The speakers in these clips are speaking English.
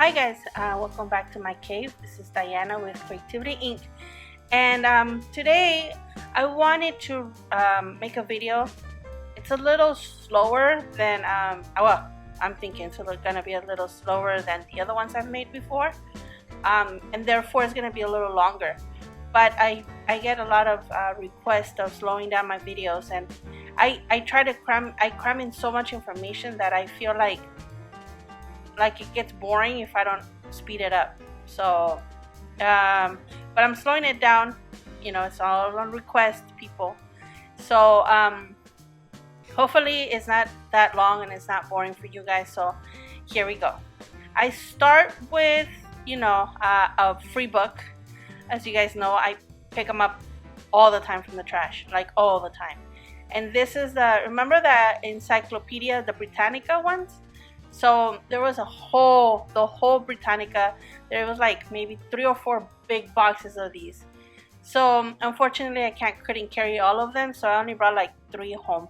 Hi guys, welcome back to my cave. This is Diana with Creativity Inc. And today I wanted to make a video. It's a little slower than, I'm thinking it's gonna be a little slower than the other ones I've made before. And therefore it's gonna be a little longer. But I get a lot of requests of slowing down my videos, and I try to cram in so much information that I feel like it gets boring if I don't speed it up. So, but I'm slowing it down. You know, it's all on request, people. So, hopefully, it's not that long and it's not boring for you guys. So, here we go. I start with, a free book. As you guys know, I pick them up all the time from the trash, like all the time. And this is remember that encyclopedia, the Britannica ones? So there was the whole Britannica. There was like maybe 3 or 4 big boxes of these. So unfortunately, couldn't carry all of them, so I only brought like 3 home.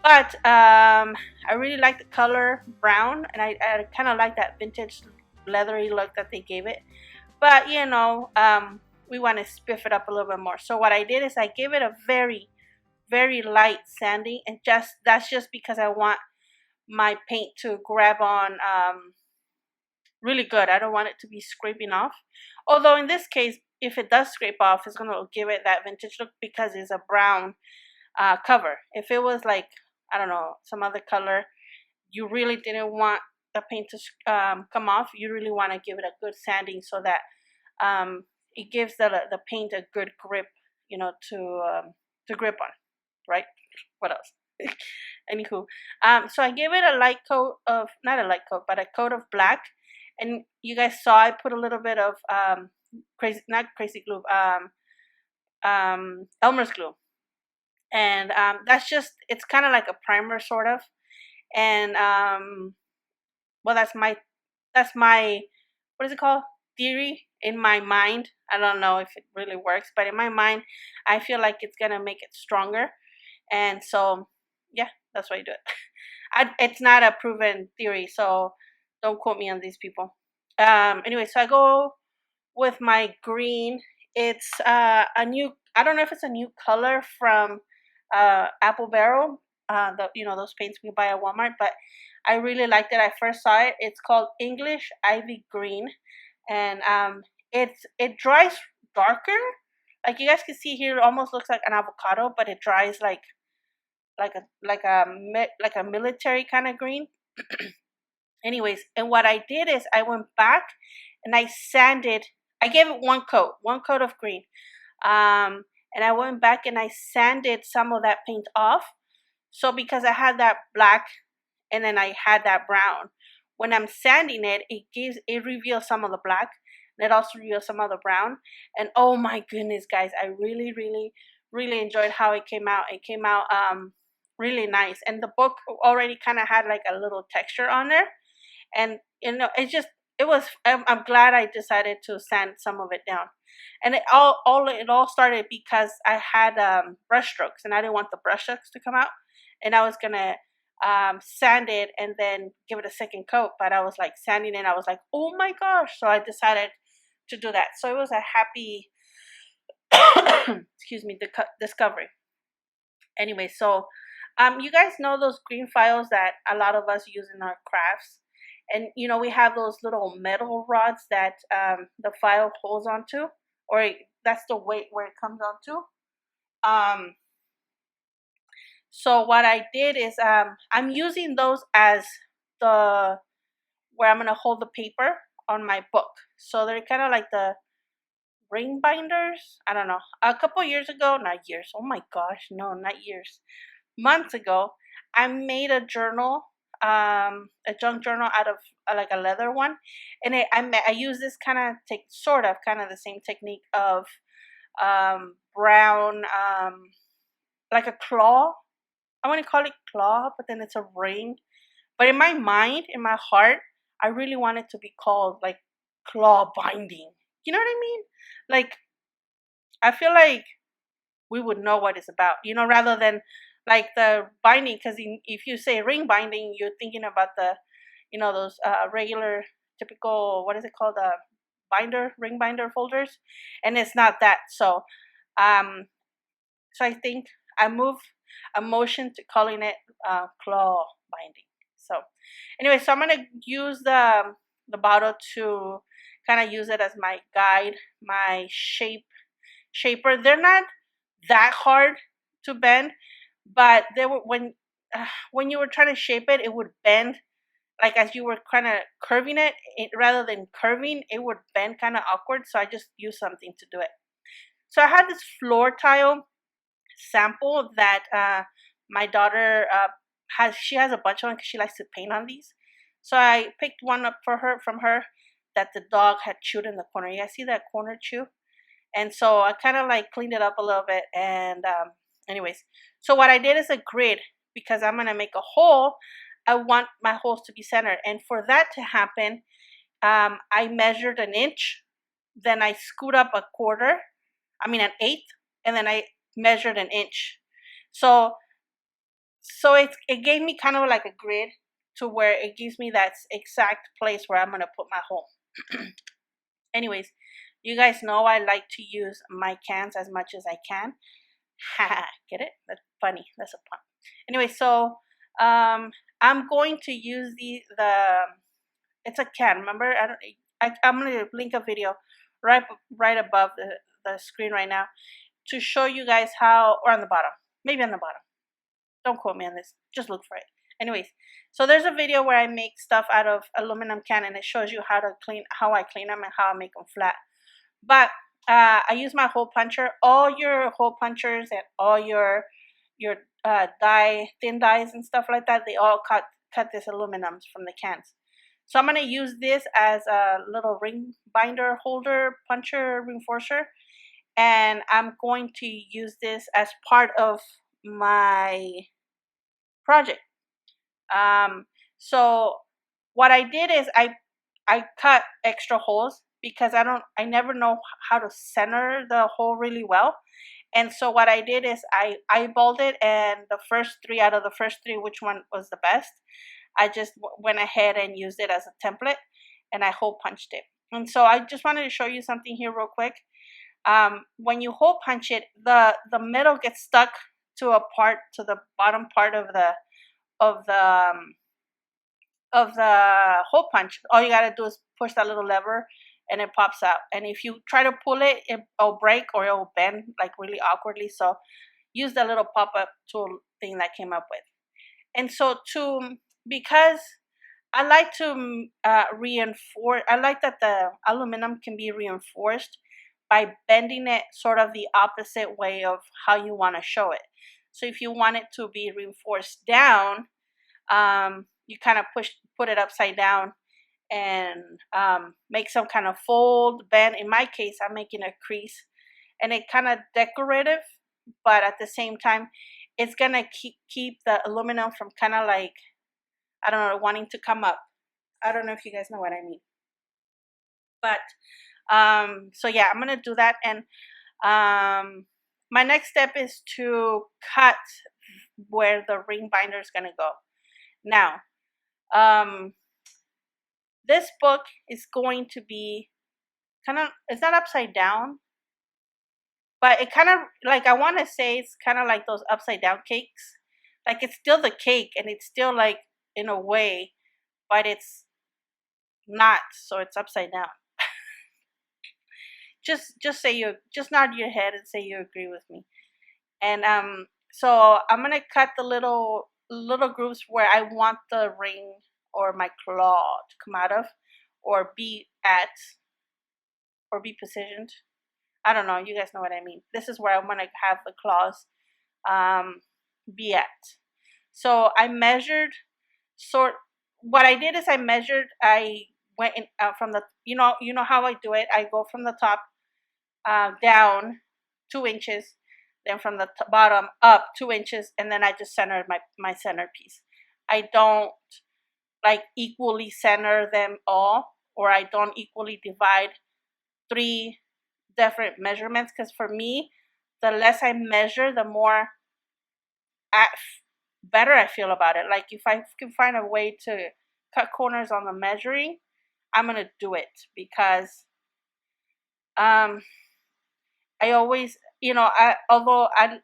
But I really like the color brown, and I kind of like that vintage leathery look that they gave it. But we want to spiff it up a little bit more. So what I did is I gave it a very, very light sanding, and that's just because I want my paint to grab on really good. I don't want it to be scraping off. Although in this case, if it does scrape off, it's going to give it that vintage look because it's a brown cover. If it was like, I don't know, some other color, you really didn't want the paint to come off. You really want to give it a good sanding so that it gives the paint a good grip, to grip on, right? What else? Anywho, so I gave it a light coat of, not a light coat, but a coat of black. And you guys saw I put a little bit of not crazy glue, Elmer's glue. And it's kind of like a primer sort of. And well, that's my what is it called? Theory in my mind. I don't know if it really works, but in my mind, I feel like it's gonna make it stronger. And so, yeah, that's why I do it. It's not a proven theory, so don't quote me on these people. Anyway, so I go with my green. It's a new. I don't know if it's a new color from Apple Barrel. Those paints we buy at Walmart, but I really liked it. I first saw it. It's called English Ivy Green, and it dries darker. Like you guys can see here, it almost looks like an avocado, but it dries like a military kind of green. Anyways, and what I did is I went back and I sanded. I gave it one coat of green, and I went back and I sanded some of that paint off. So because I had that black and then I had that brown, when I'm sanding it, it reveals some of the black, and it also reveals some of the brown. And oh my goodness, guys, I really, really, really enjoyed how it came out. It came out really nice, and the book already kind of had like a little texture on there. And I'm glad I decided to sand some of it down. And it all started because I had brush strokes, and I didn't want the brush strokes to come out, and I was gonna sand it and then give it a second coat. But I was like sanding it, I was like, oh my gosh. So I decided to do that. So it was a happy excuse me, discovery. Anyway, so you guys know those green files that a lot of us use in our crafts. And we have those little metal rods that the file holds onto, or that's the weight where it comes onto. So what I did is I'm using those as where I'm gonna hold the paper on my book. So they're kind of like the ring binders. I don't know. A couple years ago, not years. Oh my gosh, no, not years. Months ago, I made a journal, a junk journal out of like a leather one, and I use this kind of the same technique of brown, like a claw. I want to call it claw, but then it's a ring. But in my mind, in my heart, I really want it to be called like claw binding. You know what I mean? Like, I feel like we would know what it's about, rather than like the binding. Because if you say ring binding, you're thinking about those regular typical, what is it called, ring binder folders, and it's not that. So I think I move a motion to calling it claw binding. So anyway, so I'm gonna use the bottle to kind of use it as my guide, my shaper. They're not that hard to bend, but they were when you were trying to shape it, it would bend. Like as you were kind of curving it, rather than curving, it would bend kind of awkward. So I just used something to do it. So I had this floor tile sample that my daughter has. She has a bunch of them because she likes to paint on these. So I picked one up from her that the dog had chewed in the corner. You guys see that corner chew? And so I kind of like cleaned it up a little bit. And anyways, so what I did is a grid, because I'm gonna make a hole. I want my holes to be centered, and for that to happen, I measured an inch, then I scoot up an eighth, and then I measured an inch. So it gave me kind of like a grid to where it gives me that exact place where I'm gonna put my hole. Anyways, you guys know I like to use my cans as much as I can. Get it? That's funny. That's a pun. Anyway, so I'm going to use it's a can. Remember, I'm gonna link a video right above the screen right now to show you guys how, or on the bottom, maybe on the bottom. Don't quote me on this. Just look for it. Anyways, so there's a video where I make stuff out of aluminum can, and it shows you how I clean them and how I make them flat. But I use my hole puncher. All your hole punchers and all your thin dies and stuff like that, they all cut this aluminum from the cans. So I'm going to use this as a little ring binder holder puncher reinforcer, and I'm going to use this as part of my project. So what I did is I cut extra holes because I never know how to center the hole really well. And so what I did is I eyeballed it, and the first three, which one was the best, I just went ahead and used it as a template, and I hole punched it. And so I just wanted to show you something here real quick. When you hole punch it, the middle gets stuck to the bottom part of the hole punch. All you gotta do is push that little lever, and it pops out. And if you try to pull it, it'll break or it'll bend like really awkwardly. So use the little pop-up tool thing that came up with. And so because I like to reinforce, I like that the aluminum can be reinforced by bending it sort of the opposite way of how you want to show it. So if you want it to be reinforced down, you kind of put it upside down and make some kind of fold, bend. In my case, I'm making a crease, and it kind of decorative, but at the same time, it's gonna keep the aluminum from kind of like, I don't know, wanting to come up. I don't know if you guys know what I mean. But so yeah, I'm gonna do that, and my next step is to cut where the ring binder is gonna go. Now, this book is going to be it's not upside down, but it kind of, like, I want to say it's kind of like those upside down cakes. Like, it's still the cake, and it's still like, in a way, but it's not, so it's upside down. just nod your head and say you agree with me. And so I'm gonna cut the little grooves where I want the ring or my claw to come out of, or be positioned. I don't know, you guys know what I mean. This is where I want to have the claws be at. So I measured, what I did is I went in from the, you know how I do it. I go from the top down 2 inches, then from the bottom up 2 inches, and then I just centered my centerpiece. I don't like equally center them all, or I don't equally divide 3 different measurements, because for me, the less I measure, the more better I feel about it. Like, if I can find a way to cut corners on the measuring, I'm gonna do it because um I always, although I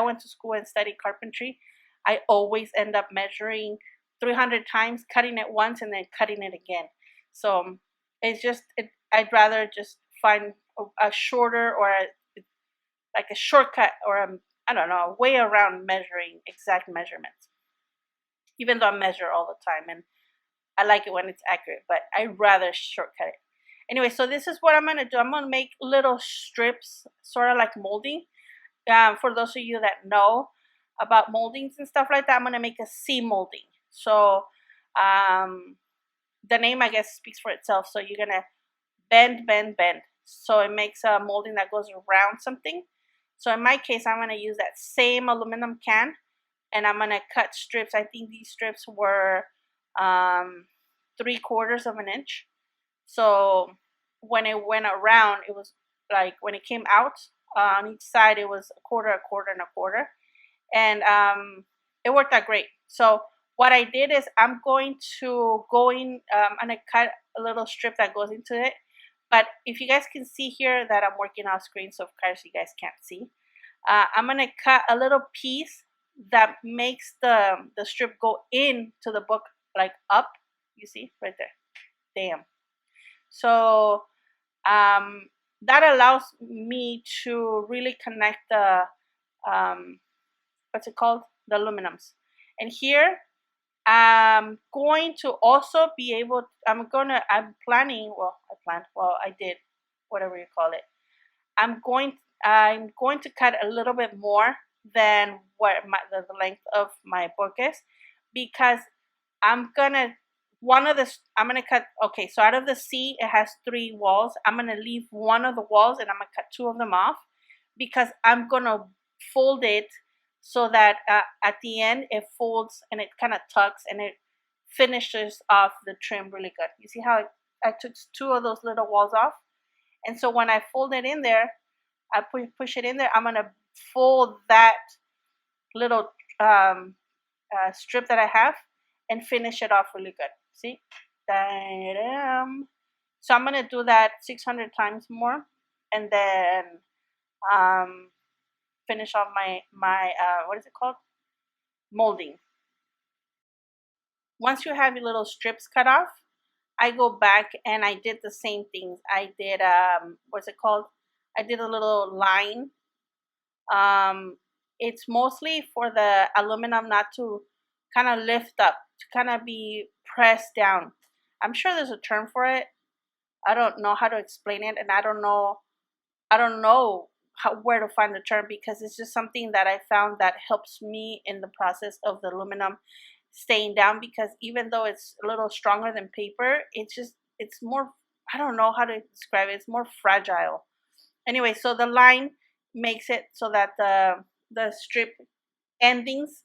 went to school and studied carpentry, I always end up measuring 300 times, cutting it once, and then cutting it again. So it's just, I'd rather just find a shorter or like a shortcut or I don't know, a way around measuring exact measurements. Even though I measure all the time and I like it when it's accurate, but I'd rather shortcut it. Anyway, so this is what I'm going to do. I'm going to make little strips, sort of like molding. For those of you that know about moldings and stuff like that, I'm going to make a C molding. So the name, I guess, speaks for itself. So you're going to bend, bend, bend. So it makes a molding that goes around something. So in my case, I'm going to use that same aluminum can, and I'm going to cut strips. I think these strips were 3/4 of an inch. So when it went around, it was like when it came out on each side, it was a quarter, a quarter, and a quarter. And it worked out great. So what I did is I'm going to cut a little strip that goes into it. But if you guys can see here that I'm working off screen, so of course you guys can't see, I'm going to cut a little piece that makes the strip go into the book, like up. You see right there. Damn. So that allows me to really connect the what's it called, the aluminums. And here I'm going to also be able to, I did, whatever you call it. I'm going to cut a little bit more than what the length of my book is, because I'm gonna cut, okay, so out of the C, it has 3 walls. I'm gonna leave one of the walls and I'm gonna cut 2 of them off, because I'm gonna fold it so that at the end it folds and it kind of tucks and it finishes off the trim really good. You see how I took 2 of those little walls off? And so when I fold it in there, I push it in there, I'm gonna fold that little strip that I have and finish it off really good. See? Da-dum. So I'm gonna do that 600 times more, and then finish off my what is it called? Molding. Once you have your little strips cut off, I go back and I did the same things. I did what's it called? I did a little line. It's mostly for the aluminum not to kind of lift up, to kind of be pressed down. I'm sure there's a term for it. I don't know how to explain it, and I don't know where to find the term, because it's just something that I found that helps me in the process of the aluminum staying down, because even though it's a little stronger than paper, it's more, I don't know how to describe it, it's more fragile. Anyway, so the line makes it so that the strip endings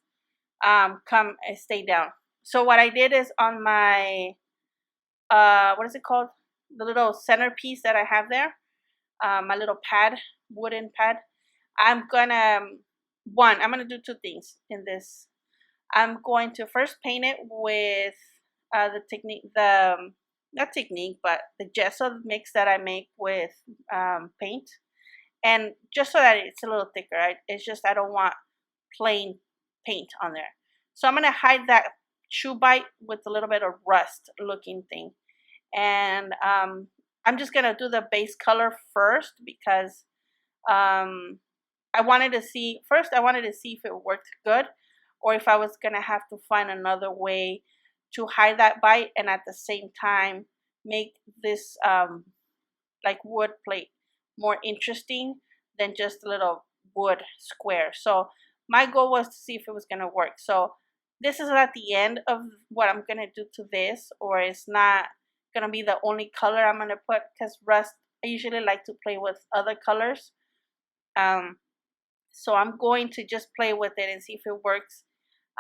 come and stay down. So what I did is on my what is it called, the little centerpiece that I have there, my little pad, wooden pad, I'm gonna do 2 things in this. I'm going to first paint it with not technique, but the gesso mix that I make with paint, and just so that it's a little thicker. It's just I don't want plain paint on there. So I'm gonna hide that shoe bite with a little bit of rust looking thing, and I'm just gonna do the base color first, because I wanted to see if it worked good, or if I was gonna have to find another way to hide that bite and at the same time make this like wood plate more interesting than just a little wood square. So my goal was to see if it was gonna work. So this is at the end of what I'm gonna do to this, or it's not gonna be the only color I'm gonna put, because rust, I usually like to play with other colors. So I'm going to just play with it and see if it works,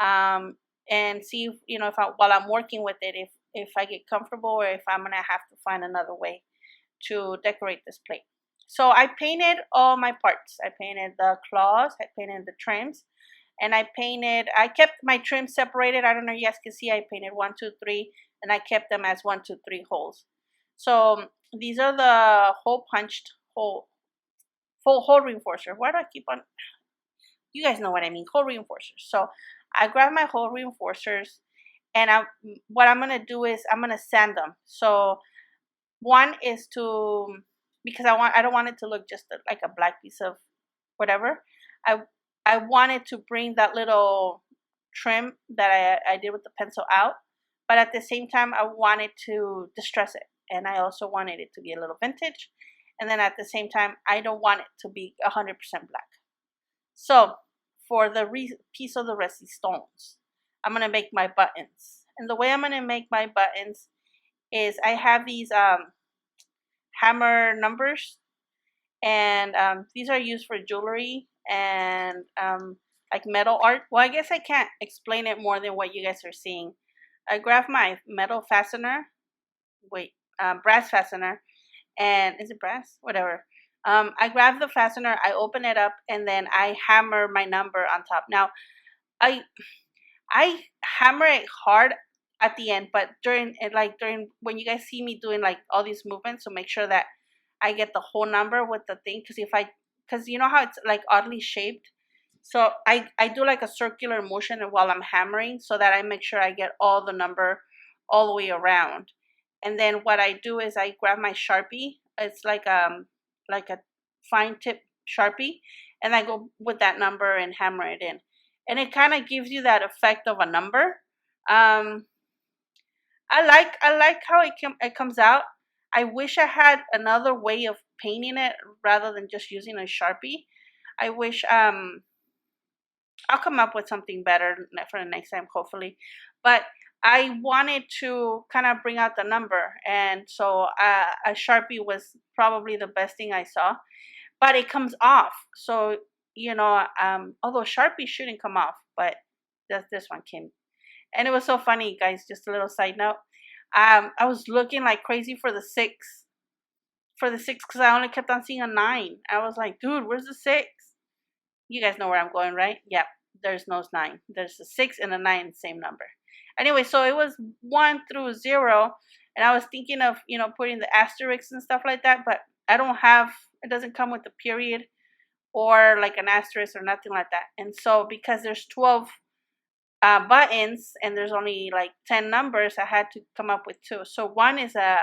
and see if, while I'm working with it, if I get comfortable, or if I'm gonna have to find another way to decorate this plate. So I painted all my parts. I painted the claws, I painted the trims, and I kept my trims separated. I don't know if you guys can see, I painted 1, 2, 3, and I kept them as 1, 2, 3 holes. So these are the hole punched hole full hole reinforcer. Why do I keep on? You guys know what I mean, hole reinforcers. So I grab my hole reinforcers, and what I'm gonna do is I'm gonna sand them. So one is to, because I don't want it to look just like a black piece of whatever. I I wanted to bring that little trim that I did with the pencil out, but at the same time I wanted to distress it, and I also wanted it to be a little vintage, and then at the same time I don't want it to be 100% black. So for the piece of the Resistones, I'm gonna make my buttons, and the way I'm gonna make my buttons is I have these hammer numbers, and these are used for jewelry and like metal art. Well, I guess I can't explain it more than what you guys are seeing. I grab my metal fastener, brass fastener, and is it brass? Whatever. I grab the fastener, I open it up, and then I hammer my number on top. Now, I I hammer it hard at the end, but during when you guys see me doing like all these movements, so make sure that I get the whole number with the thing, because you know how it's like oddly shaped. So I do like a circular motion while I'm hammering, so that I make sure I get all the number all the way around. And then what I do is I grab my Sharpie. It's like a fine tip Sharpie, and I go with that number and hammer it in, and it kind of gives you that effect of a number. Um, I like how it comes out. I wish I had another way of painting it rather than just using a Sharpie. I wish I'll come up with something better for the next time, hopefully. But I wanted to kind of bring out the number, and so a Sharpie was probably the best thing I saw. But it comes off, so although Sharpie shouldn't come off, but this one came, and it was so funny, guys. Just a little side note. I was looking like crazy for the six, because I only kept on seeing a 9. I was like, dude, where's the 6? You guys know where I'm going, right? Yep. There's no 9. There's a 6 and a 9, same number. Anyway, so it was 1 through 0, and I was thinking of putting the asterisks and stuff like that, but I don't have. It doesn't come with a period or like an asterisk or nothing like that. And so because there's 12 buttons and there's only like 10 numbers, I had to come up with 2. So one is a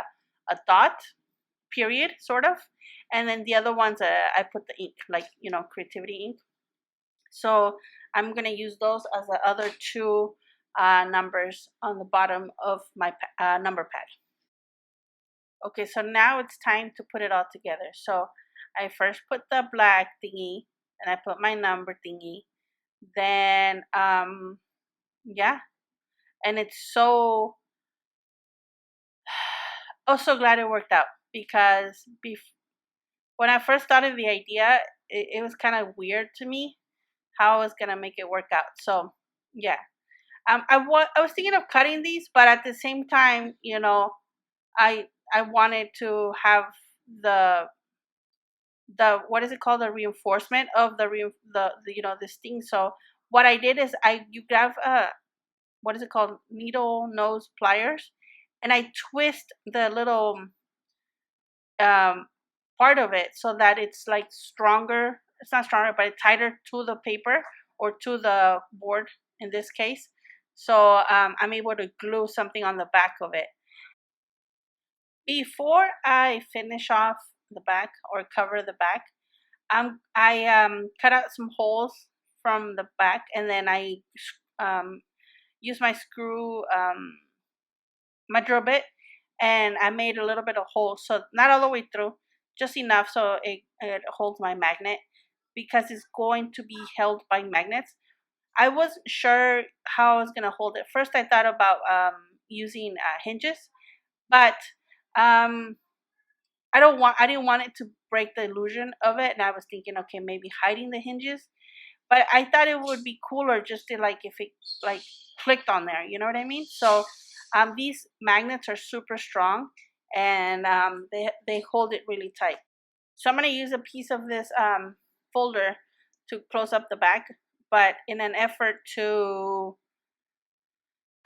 dot, period, sort of, and then the other ones I put the ink, like Creativity ink. So I'm gonna use those as the other 2 numbers on the bottom of my number pad. Okay, so now it's time to put it all together. So I first put the black thingy, and I put my number thingy. Then yeah, and it's so glad it worked out, because when I first thought of the idea, it was kind of weird to me how I was gonna make it work out. So yeah, I was thinking of cutting these, but at the same time, I wanted to have the what is it called, the reinforcement of this thing. So what I did is you grab what is it called, needle nose pliers, and I twist the little part of it so that it's like stronger. It's not stronger, but it's tighter to the paper or to the board in this case. So I'm able to glue something on the back of it. Before I finish off the back or cover the back, I cut out some holes from the back, and then I use my screw, my drill bit, and I made a little bit of holes, so not all the way through, just enough so it holds my magnet, because it's going to be held by magnets. I wasn't sure how I was gonna hold it. First, I thought about using hinges, but I didn't want it to break the illusion of it, and I was thinking, okay, maybe hiding the hinges. But I thought it would be cooler just to if it like clicked on there, you know what I mean? So these magnets are super strong, and they hold it really tight. So I'm gonna use a piece of this folder to close up the back, but in an effort to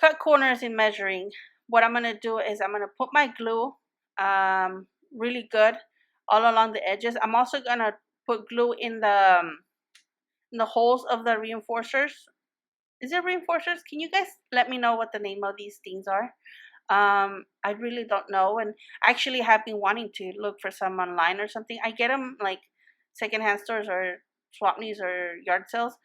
cut corners in measuring, what I'm gonna do is I'm gonna put my glue really good all along the edges. I'm also gonna put glue in the holes of the reinforcers. Is it reinforcers? Can you guys let me know what the name of these things are? I really don't know, and actually have been wanting to look for some online or something. I get them like secondhand stores or swapneys or yard sales,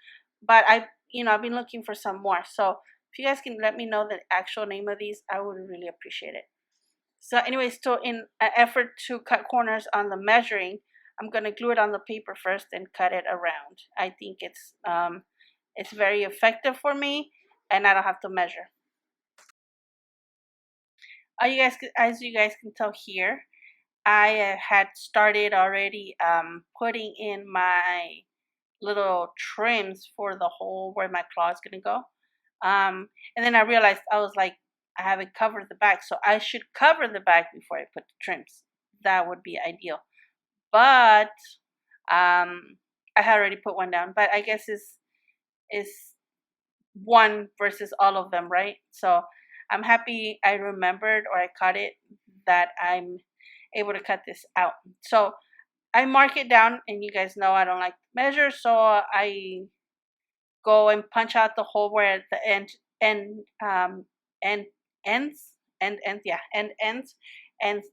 but I've been looking for some more. So if you guys can let me know the actual name of these, I would really appreciate it. So anyways, so in an effort to cut corners on the measuring, I'm gonna glue it on the paper first and cut it around. I think it's very effective for me, and I don't have to measure. As you guys can tell here, I had started already putting in my little trims for the hole where my claw is gonna go. And then I realized I was like, I haven't covered the back, so I should cover the back before I put the trims. That would be ideal. But I had already put one down. But I guess is one versus all of them, right? So I'm happy I remembered or I caught it that I'm able to cut this out. So I mark it down, and you guys know I don't like to measure, so I go and punch out the hole where the end ends, and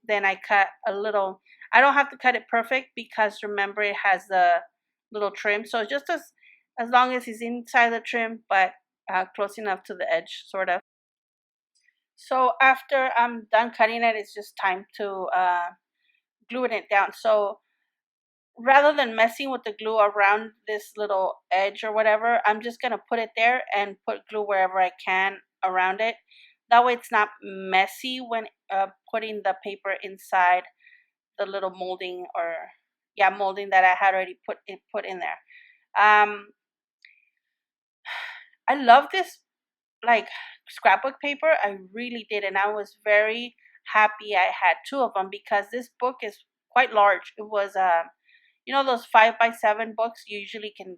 then I cut a little. I don't have to cut it perfect because remember it has the little trim, so just as long as it's inside the trim, but close enough to the edge, sort of. So after I'm done cutting it, it's just time to gluing it down. So rather than messing with the glue around this little edge or whatever, I'm just gonna put it there and put glue wherever I can around it. That way it's not messy when putting the paper inside the little molding molding that I had already put in there. I love this like scrapbook paper. I really did, and I was very happy I had two of them because this book is quite large. It was those 5x7 books, you usually can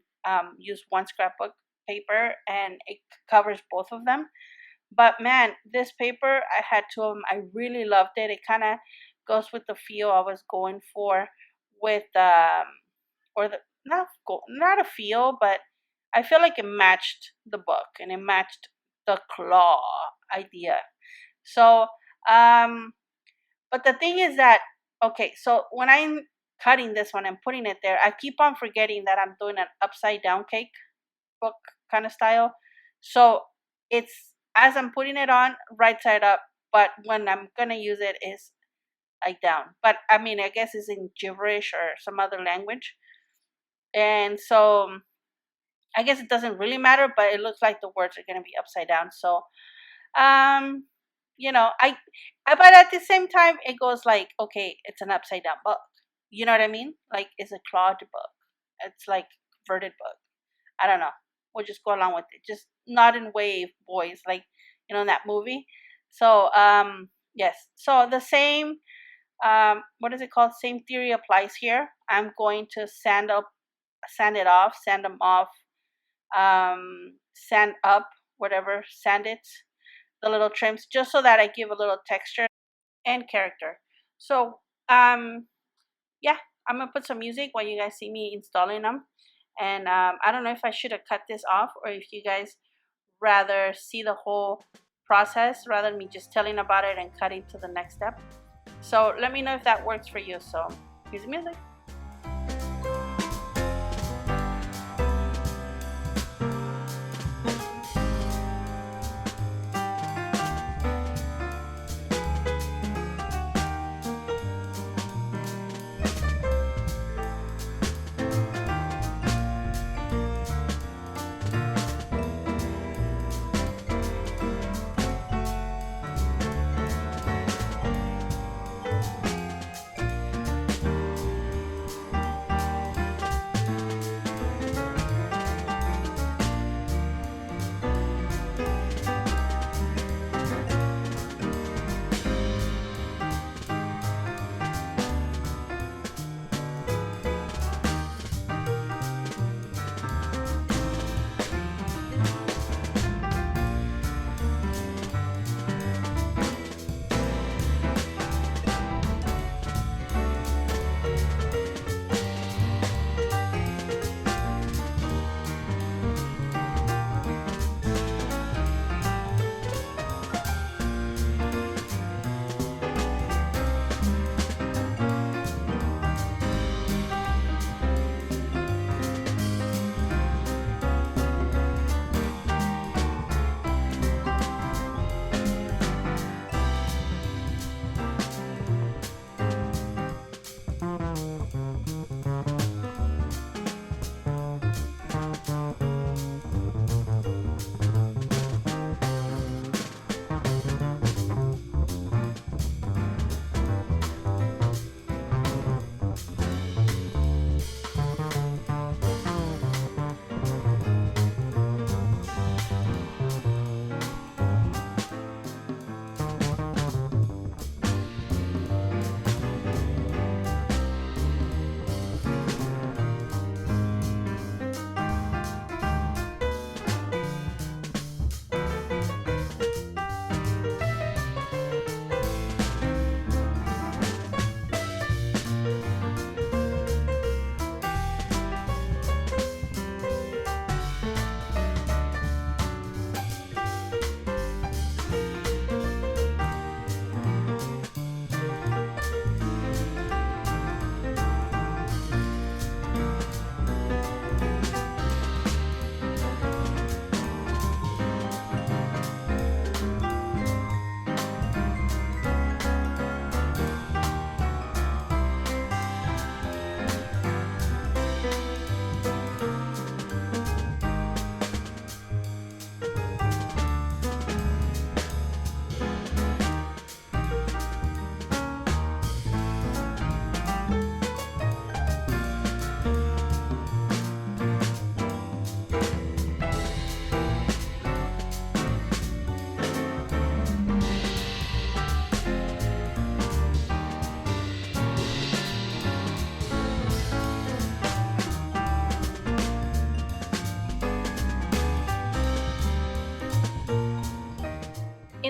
use one scrapbook paper and it covers both of them. But man, this paper, I had two of them. I really loved it. It kind of goes with the feel I was going for with not a feel, but I feel like it matched the book and it matched the claw idea. So but the thing is that, okay, so when I'm cutting this one and putting it there, I keep on forgetting that I'm doing an upside down cake book kind of style. So it's as I'm putting it on, right side up, but when I'm gonna use it is like down. But I mean, I guess it's in gibberish or some other language. And so I guess it doesn't really matter, but it looks like the words are gonna be upside down. So but at the same time it goes like, okay, it's an upside down book. You know what I mean? Like it's a clawed book. It's like verted book. I don't know. We'll just go along with it. Just not in wave, boys, like in that movie. So yes. So the same what is it called? Same theory applies here. I'm going to sand them off, sand up, whatever, sand it, the little trims, just so that I give a little texture and character. So yeah, I'm gonna put some music while you guys see me installing them. And I don't know if I should have cut this off or if you guys rather see the whole process rather than me just telling about it and cutting to the next step. So let me know if that works for you. So here's the music.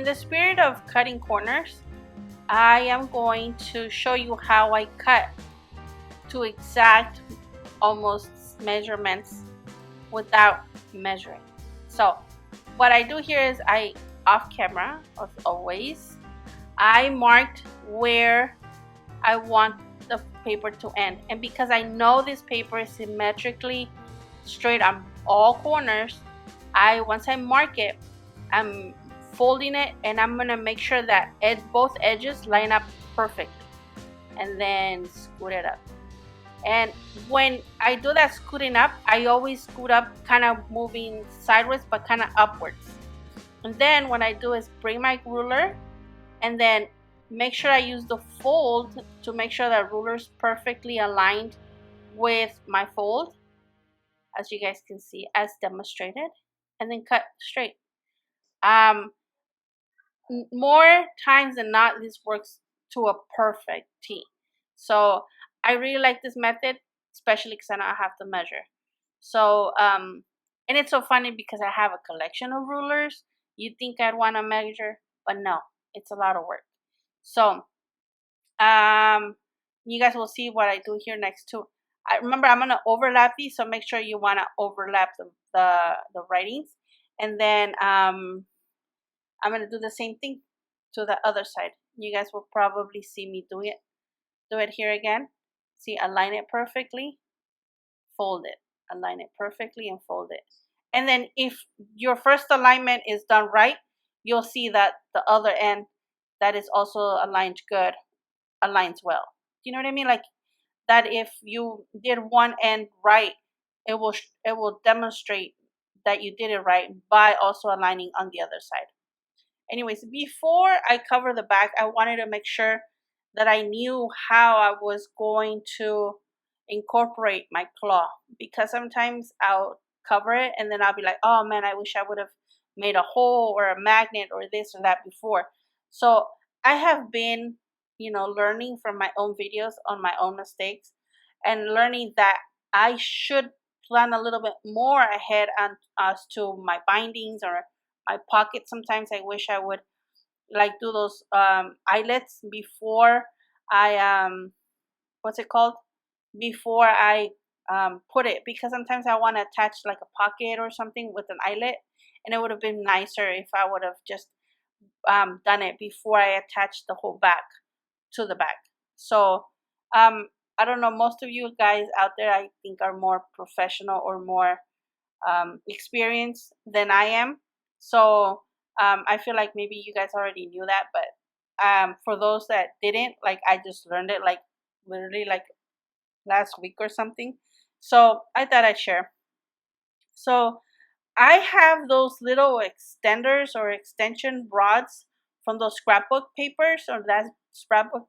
the spirit of cutting corners, I am going to show you how I cut to exact almost measurements without measuring. So what I do here is off camera, as always, I marked where I want the paper to end. And because I know this paper is symmetrically straight on all corners, once I mark it, I'm folding it and I'm gonna make sure that both edges line up perfectly, and then scoot it up. And when I do that scooting up, I always scoot up kind of moving sideways but kind of upwards. And then what I do is bring my ruler and then make sure I use the fold to make sure that ruler's perfectly aligned with my fold, as you guys can see, as demonstrated, and then cut straight. More times than not, this works to a perfect T. So I really like this method, especially because I don't have to measure. So and it's so funny because I have a collection of rulers. You'd think I'd want to measure, but no, it's a lot of work. So you guys will see what I do here next too. Remember, I'm gonna overlap these, so make sure you want to overlap the writings, and then I'm gonna do the same thing to the other side. You guys will probably see me do it here again. See, align it perfectly, fold it, align it perfectly, and fold it. And then if your first alignment is done right, you'll see that the other end that is also aligned good aligns well. You know what I mean? Like that if you did one end right, it will demonstrate that you did it right by also aligning on the other side. Anyways, before I cover the back, I wanted to make sure that I knew how I was going to incorporate my claw, because sometimes I'll cover it and then I'll be like, oh man, I wish I would have made a hole or a magnet or this or that before. So I have been, learning from my own videos on my own mistakes and learning that I should plan a little bit more ahead as to my bindings or my pockets. Sometimes I wish I would like do those eyelets before I what's it called, before I put it, because sometimes I want to attach like a pocket or something with an eyelet, and it would have been nicer if I would have just done it before I attached the whole back to the back. So I don't know, most of you guys out there I think are more professional or more experienced than I am. So I feel like maybe you guys already knew that, but for those that didn't, like I just learned it like literally like last week or something. So I thought I'd share. So I have those little extenders or extension rods from those scrapbook papers, or that scrapbook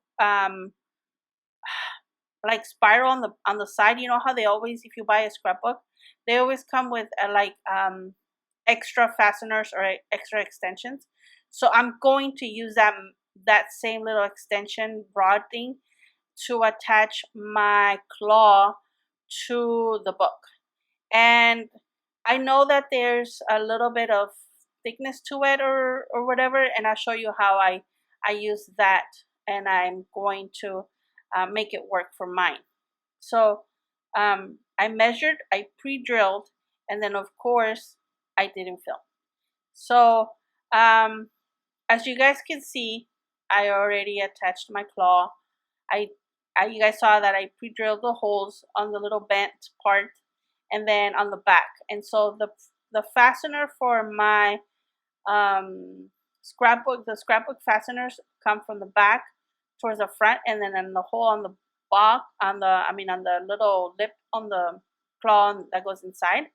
like spiral on the side. You know how they always, if you buy a scrapbook, they always come with extra fasteners or extra extensions. So I'm going to use that same little extension rod thing to attach my claw to the book. And I know that there's a little bit of thickness to it or whatever, and I'll show you how I use that, and I'm going to make it work for mine. So I measured, I pre-drilled, and then of course I didn't film. So as you guys can see, I already attached my claw. You guys saw that I pre-drilled the holes on the little bent part and then on the back. And so the fastener for my scrapbook, the scrapbook fasteners come from the back towards the front, and then in the hole on the back, on the little lip on the claw that goes inside,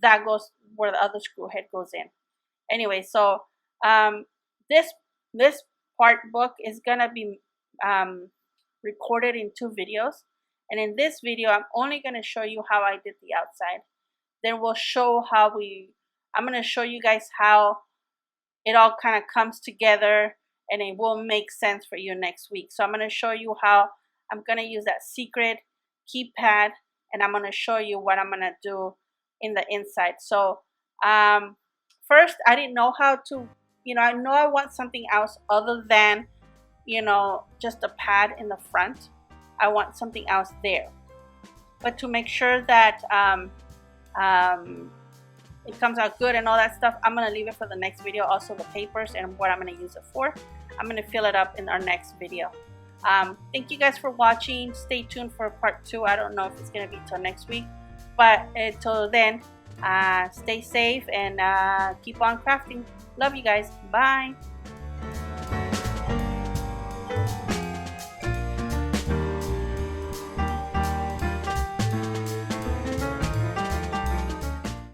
that goes where the other screw head goes in. Anyway, so this part book is gonna be recorded in 2 videos, and in this video I'm only gonna show you how I did the outside. Then we'll show I'm gonna show you guys how it all kind of comes together, and it will make sense for you next week. So I'm gonna show you how I'm gonna use that secret keypad, and I'm gonna show you what I'm gonna do in the inside. So first, I didn't know how to you know, I know I want something else other than, you know, just a pad in the front. I want something else there. But to make sure that it comes out good and all that stuff, I'm going to leave it for the next video. Also the papers and what I'm going to use it for. I'm going to fill it up in our next video. Thank you guys for watching. Stay tuned for part 2. I don't know if it's going to be till next week. But until then, stay safe and keep on crafting. Love you guys. Bye.